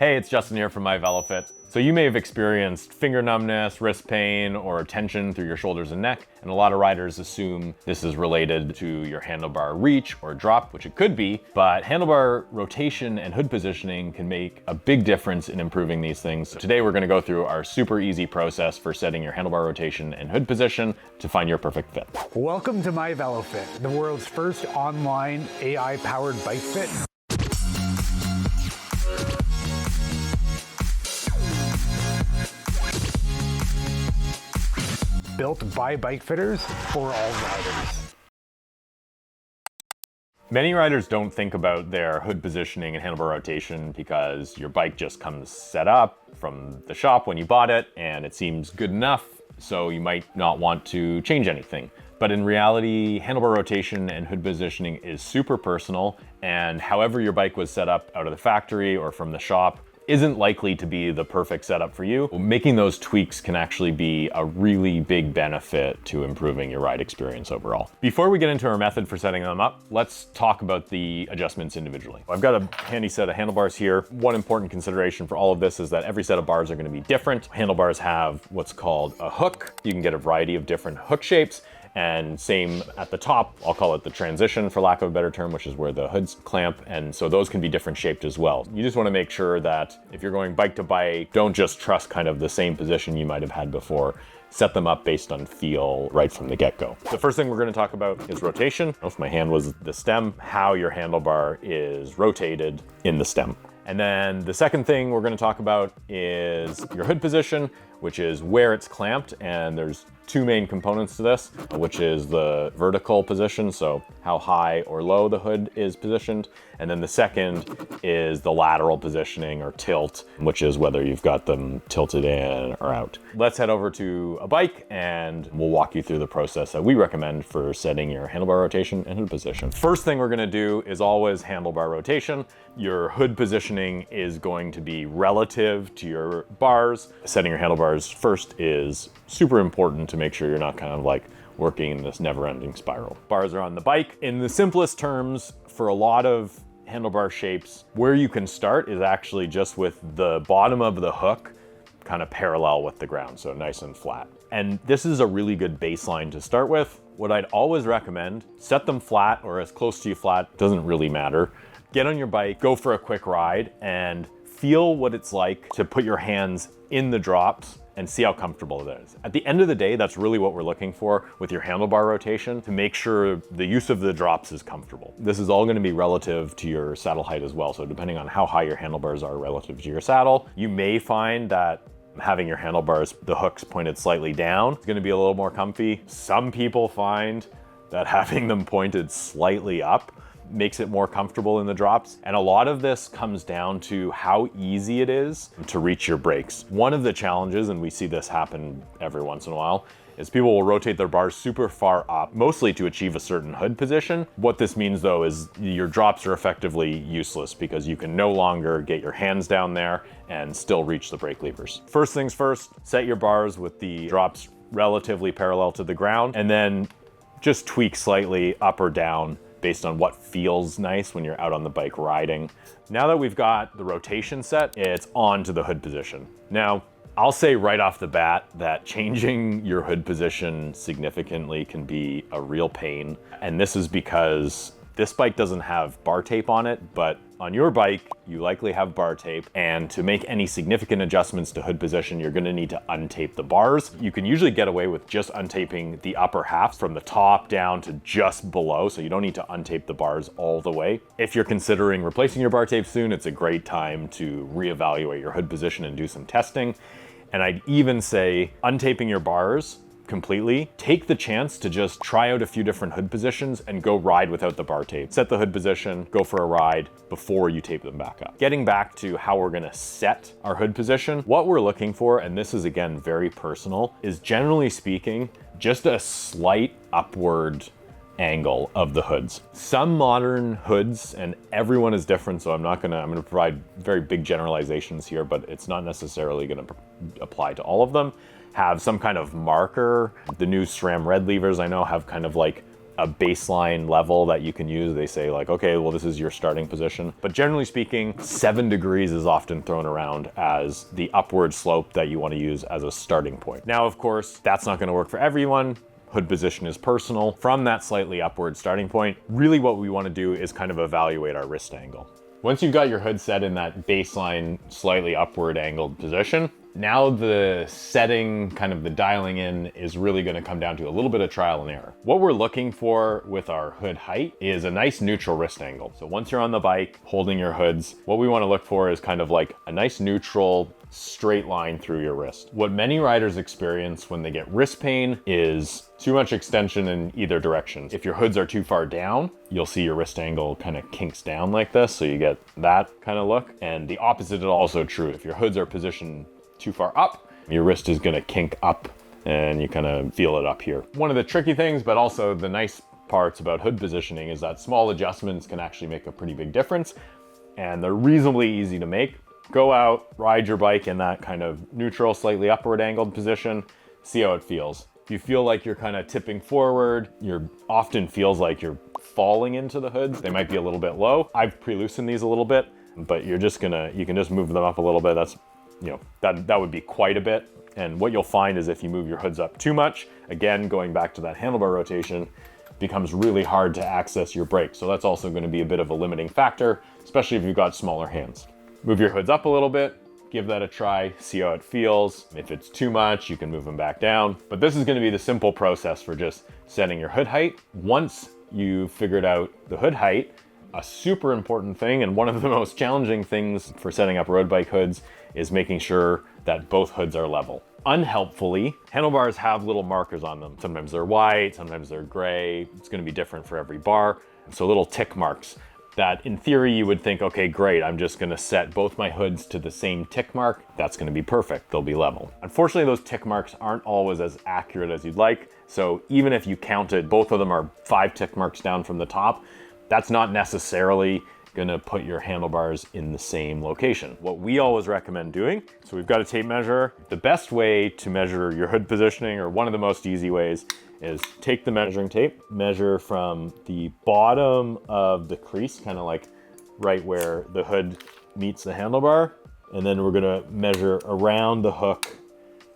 Hey, it's Justin here from MyVeloFit. So you may have experienced finger numbness, wrist pain, or tension through your shoulders and neck, and a lot of riders assume this is related to your handlebar reach or drop, which it could be, but handlebar rotation and hood positioning can make a big difference in improving these things. So today we're gonna go through our super easy process for setting your handlebar rotation and hood position to find your perfect fit. Welcome to MyVeloFit, the world's first online AI-powered bike fit. Built by bike fitters for all riders. Many riders don't think about their hood positioning and handlebar rotation because your bike just comes set up from the shop when you bought it and it seems good enough, so you might not want to change anything. But in reality, handlebar rotation and hood positioning is super personal, and however your bike was set up out of the factory or from the shop isn't likely to be the perfect setup for you. Making those tweaks can actually be a really big benefit to improving your ride experience overall. Before we get into our method for setting them up, let's talk about the adjustments individually. I've got a handy set of handlebars here. One important consideration for all of this is that every set of bars are going to be different. Handlebars have what's called a hook. You can get a variety of different hook shapes. And same at the top, I'll call it the transition for lack of a better term, which is where the hoods clamp. And so those can be different shaped as well. You just want to make sure that if you're going bike to bike, don't just trust kind of the same position you might have had before. Set them up based on feel right from the get-go. The first thing we're going to talk about is rotation. If my hand was the stem, how your handlebar is rotated in the stem. And then the second thing we're going to talk about is your hood position, which is where it's clamped. And there's two main components to this, which is the vertical position, so how high or low the hood is positioned. And then the second is the lateral positioning or tilt, which is whether you've got them tilted in or out. Let's head over to a bike and we'll walk you through the process that we recommend for setting your handlebar rotation and hood position. First thing we're gonna do is always handlebar rotation. Your hood positioning is going to be relative to your bars. Setting your handlebars first is super important to make sure you're not kind of like working in this never-ending spiral. Bars are on the bike. In the simplest terms, for a lot of handlebar shapes, where you can start is actually just with the bottom of the hook kind of parallel with the ground, so nice and flat. And this is a really good baseline to start with. What I'd always recommend, set them flat or as close to you flat, doesn't really matter. Get on your bike, go for a quick ride, and feel what it's like to put your hands in the drops and see how comfortable it is. At the end of the day, that's really what we're looking for with your handlebar rotation, to make sure the use of the drops is comfortable. This is all gonna be relative to your saddle height as well. So depending on how high your handlebars are relative to your saddle, you may find that having your handlebars, the hooks pointed slightly down, is gonna be a little more comfy. Some people find that having them pointed slightly up makes it more comfortable in the drops. And a lot of this comes down to how easy it is to reach your brakes. One of the challenges, and we see this happen every once in a while, is people will rotate their bars super far up, mostly to achieve a certain hood position. What this means though is your drops are effectively useless because you can no longer get your hands down there and still reach the brake levers. First things first, set your bars with the drops relatively parallel to the ground, and then just tweak slightly up or down based on what feels nice when you're out on the bike riding. Now that we've got the rotation set, it's on to the hood position. Now, I'll say right off the bat that changing your hood position significantly can be a real pain. And this is because this bike doesn't have bar tape on it, but on your bike, you likely have bar tape. And to make any significant adjustments to hood position, you're gonna need to untape the bars. You can usually get away with just untaping the upper half from the top down to just below, so you don't need to untape the bars all the way. If you're considering replacing your bar tape soon, it's a great time to reevaluate your hood position and do some testing. And I'd even say untaping your bars completely, take the chance to just try out a few different hood positions and go ride without the bar tape. Set the hood position, go for a ride before you tape them back up. Getting back to how we're gonna set our hood position, what we're looking for, and this is again very personal, is generally speaking, just a slight upward angle of the hoods. Some modern hoods, and everyone is different, so I'm gonna provide very big generalizations here, but it's not necessarily gonna apply to all of them, have some kind of marker. The new SRAM red levers I know have kind of like a baseline level that you can use. They say like, okay, well, this is your starting position. But generally speaking, 7 degrees is often thrown around as the upward slope that you want to use as a starting point. Now, of course, that's not going to work for everyone. Hood position is personal. From that slightly upward starting point, really what we want to do is kind of evaluate our wrist angle. Once you've got your hood set in that baseline, slightly upward angled position, now the setting, kind of the dialing in, is really going to come down to a little bit of trial and error. What we're looking for with our hood height is a nice neutral wrist angle. So once you're on the bike holding your hoods, what we want to look for is kind of like a nice neutral straight line through your wrist. What many riders experience when they get wrist pain is too much extension in either direction. If your hoods are too far down, you'll see your wrist angle kind of kinks down like this, so you get that kind of look. And the opposite is also true. If your hoods are positioned too far up, your wrist is going to kink up and you kind of feel it up here. One of the tricky things, but also the nice parts about hood positioning, is that small adjustments can actually make a pretty big difference, and they're reasonably easy to make. Go out, ride your bike in that kind of neutral, slightly upward angled position, see how it feels. If you feel like you're kind of tipping forward, often feels like you're falling into the hoods. They might be a little bit low. I've pre-loosened these a little bit, but you can just move them up a little bit. That's, that would be quite a bit. And what you'll find is if you move your hoods up too much, again, going back to that handlebar rotation, becomes really hard to access your brake. So that's also going to be a bit of a limiting factor, especially if you've got smaller hands. Move your hoods up a little bit, give that a try, see how it feels. If it's too much, you can move them back down. But this is going to be the simple process for just setting your hood height. Once you figured out the hood height, a super important thing, and one of the most challenging things for setting up road bike hoods, is making sure that both hoods are level. Unhelpfully, handlebars have little markers on them. Sometimes they're white, sometimes they're gray. It's going to be different for every bar. So little tick marks that in theory you would think, okay, great, I'm just going to set both my hoods to the same tick mark. That's going to be perfect. They'll be level. Unfortunately, those tick marks aren't always as accurate as you'd like. So even if you counted, both of them are 5 tick marks down from the top, that's not necessarily going to put your handlebars in the same location. What we always recommend doing, so we've got a tape measure. The best way to measure your hood positioning, or one of the most easy ways, is take the measuring tape, measure from the bottom of the crease, kind of like right where the hood meets the handlebar, and then we're gonna measure around the hook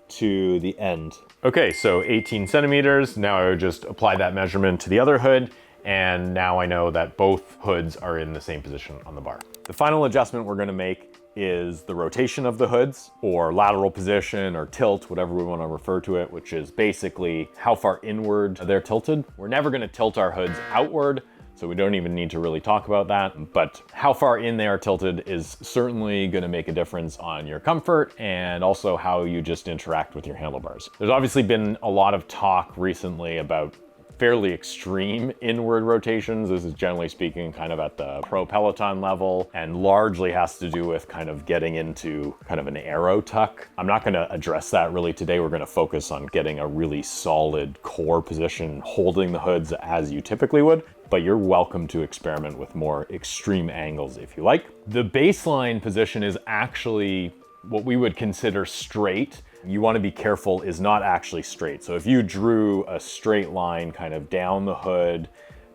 to the end. Okay, so 18 centimeters. Now I would just apply that measurement to the other hood, and now I know that both hoods are in the same position on the bar. The final adjustment we're gonna make is the rotation of the hoods, or lateral position, or tilt, whatever we want to refer to it, which is basically how far inward they're tilted. We're never going to tilt our hoods outward, so we don't even need to really talk about that. But how far in they are tilted is certainly going to make a difference on your comfort and also how you just interact with your handlebars. There's obviously been a lot of talk recently about fairly extreme inward rotations. This is generally speaking kind of at the pro peloton level, and largely has to do with kind of getting into kind of an aero tuck. I'm not going to address that really today. We're going to focus on getting a really solid core position, holding the hoods as you typically would, but you're welcome to experiment with more extreme angles if you like. The baseline position is actually what we would consider straight. You want to be careful is not actually straight. So if you drew a straight line kind of down the hood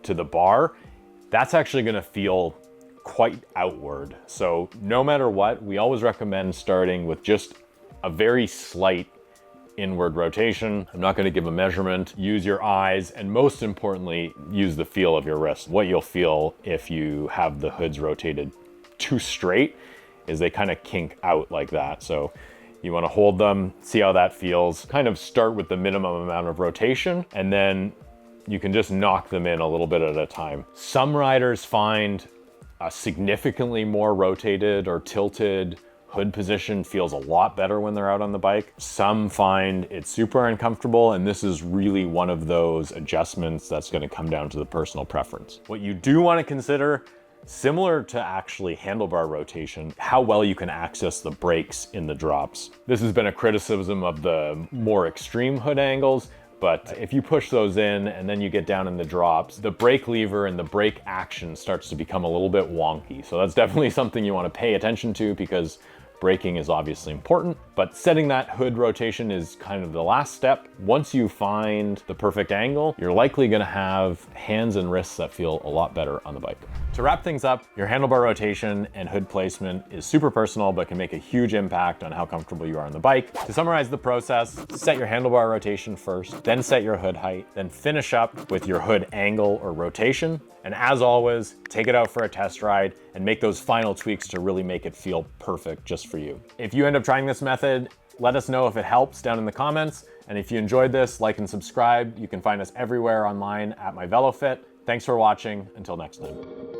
to the bar, that's actually going to feel quite outward. So no matter what, we always recommend starting with just a very slight inward rotation. I'm not going to give a measurement. Use your eyes, and most importantly, use the feel of your wrist. What you'll feel if you have the hoods rotated too straight is they kind of kink out like that. So you want to hold them, see how that feels, kind of start with the minimum amount of rotation, and then you can just knock them in a little bit at a time. Some riders find a significantly more rotated or tilted hood position feels a lot better when they're out on the bike. Some find it super uncomfortable, and this is really one of those adjustments that's going to come down to the personal preference. What you do want to consider, similar to actually handlebar rotation, how well you can access the brakes in the drops. This has been a criticism of the more extreme hood angles, but if you push those in and then you get down in the drops, the brake lever and the brake action starts to become a little bit wonky. So that's definitely something you want to pay attention to, because Braking is obviously important, but setting that hood rotation is kind of the last step. Once you find the perfect angle, you're likely gonna have hands and wrists that feel a lot better on the bike. To wrap things up, your handlebar rotation and hood placement is super personal, but can make a huge impact on how comfortable you are on the bike. To summarize the process, set your handlebar rotation first, then set your hood height, then finish up with your hood angle or rotation. And as always, take it out for a test ride and make those final tweaks to really make it feel perfect just for you. If you end up trying this method, let us know if it helps down in the comments. And if you enjoyed this, like and subscribe. You can find us everywhere online at MyVeloFit. Thanks for watching. Until next time.